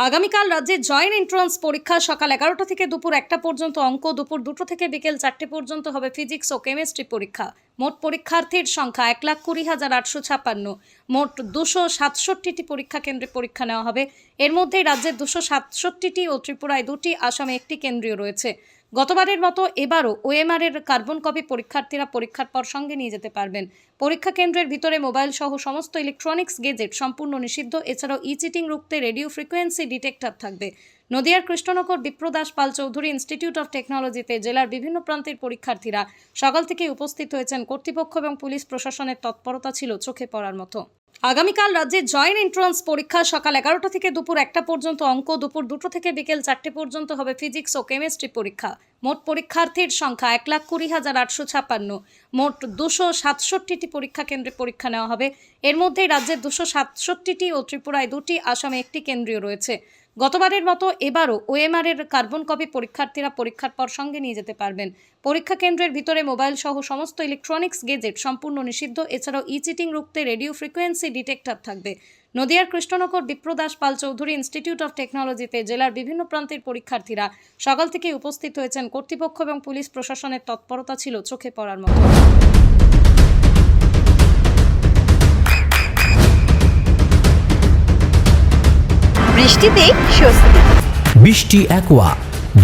আগামীকাল রাজ্যে joint entrance পরীক্ষা সকাল 11টা থেকে দুপুর 1টা পর্যন্ত অঙ্ক, দুপুর 2টো থেকে বিকেল 4টে পর্যন্ত হবে ফিজিক্স ও কেমিস্ট্রি পরীক্ষা। মোট পরীক্ষার্থীর সংখ্যা 1,20,856। মোট 267টি পরীক্ষা কেন্দ্রে পরীক্ষা নেওয়া হবে। এর মধ্যে রাজ্যের 267টি ও ত্রিপুরায় 2টি, আসামে 1টি কেন্দ্রীয় রয়েছে। গতবারের মতো এবারও ওএমআর এর কার্বন কপি পরীক্ষার্থীরা পরীক্ষার পর সঙ্গে নিয়ে যেতে পারবেন। পরীক্ষা কেন্দ্রের ভিতরে মোবাইল সহ সমস্ত ইলেকট্রনিক্স গেজেট সম্পূর্ণ নিষিদ্ধ। এছাড়াও চিটিং রুখতে রেডিও ফ্রিকোয়েন্সি ডিটেক্টর থাকবে। নদিয়ার কৃষ্ণনগর বিপ্রদাস পাল চৌধুরী ইনস্টিটিউট অফ টেকনোলজিতে জেলার বিভিন্ন প্রান্তের পরীক্ষার্থীরা সকাল থেকে উপস্থিত হয়েছেন। কর্তৃপক্ষ এবং পুলিশ প্রশাসনের তৎপরতা ছিল চোখে পড়ার মতো। আগামীকাল রাজ্যে জয়েন্ট এন্ট্রান্স পরীক্ষা সকাল 11টা থেকে দুপুর 1টা পর্যন্ত অঙ্ক, দুপুর 2টো থেকে বিকেল 4টে পর্যন্ত হবে ফিজিক্স ও কেমিস্ট্রি পরীক্ষা। মোট পরীক্ষার্থীর সংখ্যা 1,20,856। মোট 267টি পরীক্ষা কেন্দ্রে পরীক্ষা নেওয়া হবে। এর মধ্যে রাজ্যের 267টি ও ত্রিপুরায় 2টি, আসামে 1টি কেন্দ্রীয় রয়েছে। গতবারের মতো এবারও ওএমআর এর কার্বন কপি পরীক্ষার্থীরা পরীক্ষার পর সঙ্গে নিয়ে যেতে পারবেন। পরীক্ষা কেন্দ্রের ভিতরে মোবাইল সহ সমস্ত ইলেকট্রনিক্স গেজেট সম্পূর্ণ নিষিদ্ধ। এছাড়াও চিটিং রুখতে রেডিও ফ্রিকোয়েন্সি ডিটেক্টর থাকবে। নদিয়ার কৃষ্ণনগর বিপ্রদাস পাল চৌধুরী ইনস্টিটিউট অফ টেকনোলজিতে জেলার বিভিন্ন প্রান্তের পরীক্ষার্থীরা সকাল থেকে উপস্থিত হয়েছেন। কর্তৃপক্ষ এবং পুলিশ প্রশাসনের তৎপরতা ছিল চোখে পড়ার মতো। বৃষ্টিতে স্বস্তি। বৃষ্টি অ্যাকোয়া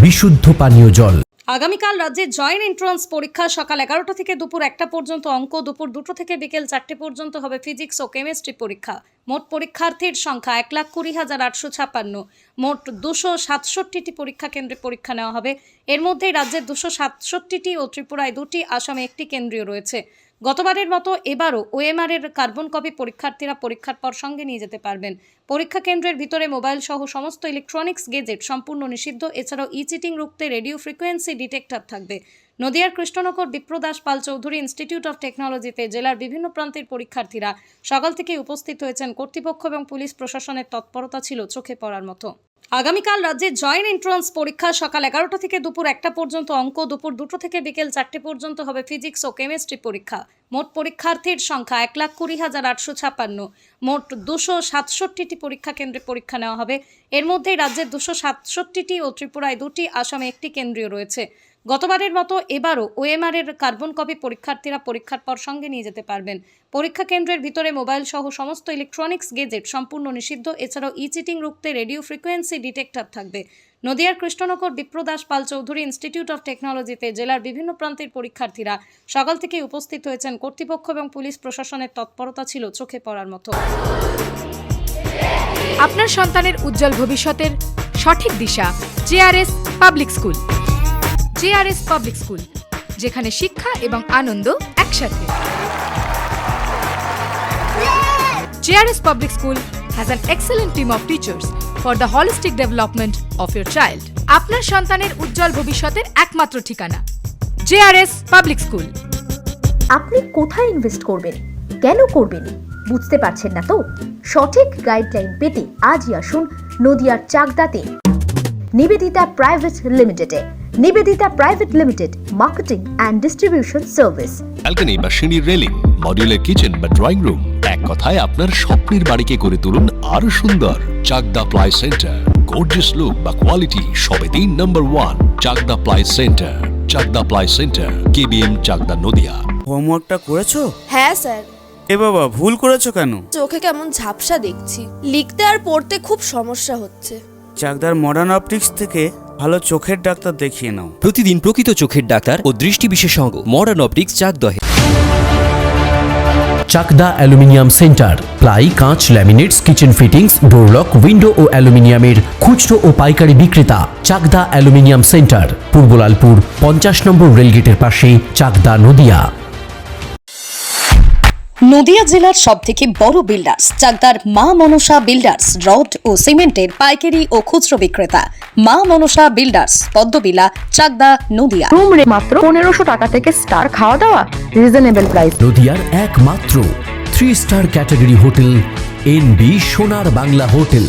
বিশুদ্ধ পানীয় জল। আগামীকাল রাজ্যে জয়েন্ট এন্ট্রান্স পরীক্ষা সকাল 11টা থেকে দুপুর 1টা পর্যন্ত অঙ্ক, দুপুর 2টো থেকে বিকেল 4টে পর্যন্ত হবে ফিজিক্স ও কেমিস্ট্রি পরীক্ষা। মোট পরীক্ষার্থীর সংখ্যা 1,20,856। মোট 267টি পরীক্ষা কেন্দ্রে পরীক্ষা নেওয়া হবে। এর মধ্যে রাজ্যের 267টি ও ত্রিপুরায় 2টি, আসামে 1টি কেন্দ্রীয় রয়েছে। গতবারের মতো এবারও ওএমআর এর কার্বন কপি পরীক্ষার্থীরা পরীক্ষার পর সঙ্গে নিয়ে যেতে পারবেন। পরীক্ষা কেন্দ্রের ভিতরে মোবাইল সহ সমস্ত ইলেকট্রনিক্স গেজেট সম্পূর্ণ নিষিদ্ধ। এছাড়াও চিটিং রুখতে রেডিও ফ্রিকোয়েন্সি ডিটেক্টর থাকবে। নদিয়ার কৃষ্ণনগর বিপ্রদাস পাল চৌধুরী ইনস্টিটিউট অফ টেকনোলজিতে জেলার বিভিন্ন প্রান্তের পরীক্ষার্থীরা সকাল থেকে উপস্থিত হয়েছেন। কর্তৃপক্ষ এবং পুলিশ প্রশাসনের তৎপরতা ছিল চোখে পড়ার মতো। আগামীকাল রাজ্যে জয়েন্ট এন্ট্রান্স পরীক্ষা সকাল 11টা থেকে দুপুর 1টা পর্যন্ত অঙ্ক, দুপুর 2টো থেকে বিকেল 4টে পর্যন্ত হবে ফিজিক্স ও কেমিস্ট্রি পরীক্ষা। মোট পরীক্ষার্থীর সংখ্যা 1,20,856। মোট 267টি পরীক্ষা কেন্দ্রে পরীক্ষা নেওয়া হবে। এর মধ্যে রাজ্যের 267টি ও ত্রিপুরায় 2টি, আসামে 1টি কেন্দ্রীয় রয়েছে। গতবারের মতো এবারও ওএমআর এর কার্বন কপি পরীক্ষার্থীরা পরীক্ষার পর সঙ্গে নিয়ে যেতে পারবেন। পরীক্ষা কেন্দ্রের ভিতরে মোবাইল সহ সমস্ত ইলেকট্রনিক্স গেজেট সম্পূর্ণ নিষিদ্ধ। এছাড়াও চিটিং রুখতে রেডিও ফ্রিকোয়েন্সি ডিটেক্টর থাকবে। নদিয়ার কৃষ্ণনগর বিপ্রদাস পাল চৌধুরী ইনস্টিটিউট অফ টেকনোলজিতে জেলার বিভিন্ন প্রান্তের পরীক্ষার্থীরা সকাল থেকে উপস্থিত হয়েছেন। কর্তৃপক্ষ এবং পুলিশ প্রশাসনের তৎপরতা ছিল চোখে পড়ার মতো। আপনার সন্তানের উজ্জ্বল ভবিষ্যতের সঠিক দিশা JRS public school. JRS public school, যেখানে শিক্ষা এবং আনন্দ একসাথে। JRS public school has an excellent team of teachers for the holistic development of your child. আপনার সন্তানের উজ্জ্বল ভবিষ্যতের একমাত্র ঠিকানা জেআরএস পাবলিক স্কুল। আপনি কোথায় ইনভেস্ট করবেন, কেন করবেন বুঝতে পারছেন না তো? সঠিক গাইডলাইন পেতে আজই আসুন নদিয়ার চাকদাতে নিবেদিতা প্রাইভেট লিমিটেডে। Nivedita private limited, marketing and distribution service. Balcony বা সিঁড়ির রেলিং, মডিউলার কিচেন বা ড্রয়িং রুম, এক কথায় আপনার স্বপ্নের বাড়িকে করে তুলুন আরো সুন্দর। Chakdah ply centre, gorgeous look বা কোয়ালিটি সবেতেই number 1। Chakdah ply centre, Chakdah ply centre, KBM, Chakdah, Nadia. হোমওয়ার্কটা করেছো? হ্যাঁ স্যার। এ বাবা, ভুল করেছো কেন? চোখে কেমন ঝাপসা দেখছি, লিখতে আর পড়তে খুব সমস্যা হচ্ছে। চাকদার মডার্ন অপটিক্স থেকে ভালো চোখের ডাক্তার দেখিয়ে নাও। প্রতিদিন প্রকৃত চোখের ডাক্তার ও দৃষ্টি বিশেষজ্ঞ মডার্ন অপটিক্স চাকদহে। চাকদা অ্যালুমিনিয়াম সেন্টার, প্লাই, কাঁচ, laminates, kitchen fittings, door lock, window ও অ্যালুমিনিয়ামের খুচরো ও পাইকারি বিক্রেতা। Chakdah aluminium centre, Purbalalpur 50 number রেলগেটের পাশে, চাকদা, নদিয়া। নদিয়া জেলার সবথেকে বড় বিল্ডার্স চাকদার মা মনসা বিল্ডার্স, রড ও সিমেন্টের পাইকারি ও খুচরো বিক্রেতা। মা মনসা বিল্ডার্স, পদ্মবিলা, চাকদা, নদিয়া। রুম রে মাত্র 1500 টাকা থেকে স্টার, খাওয়া দাওয়া রিজনেবল প্রাইস। নদিয়ার একমাত্র 3 স্টার ক্যাটাগরি হোটেল এনবি সোনার বাংলা হোটেল,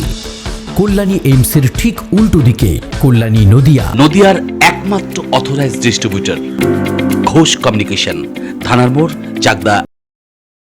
কল্যাণী এইমসের ঠিক উল্টো দিকে, কল্যাণী, নদিয়া। নদিয়ার একমাত্র অথরাইজড ডিস্ট্রিবিউটর ঘোষ কমিউনিকেশন, থানার মোড়, চাকদা।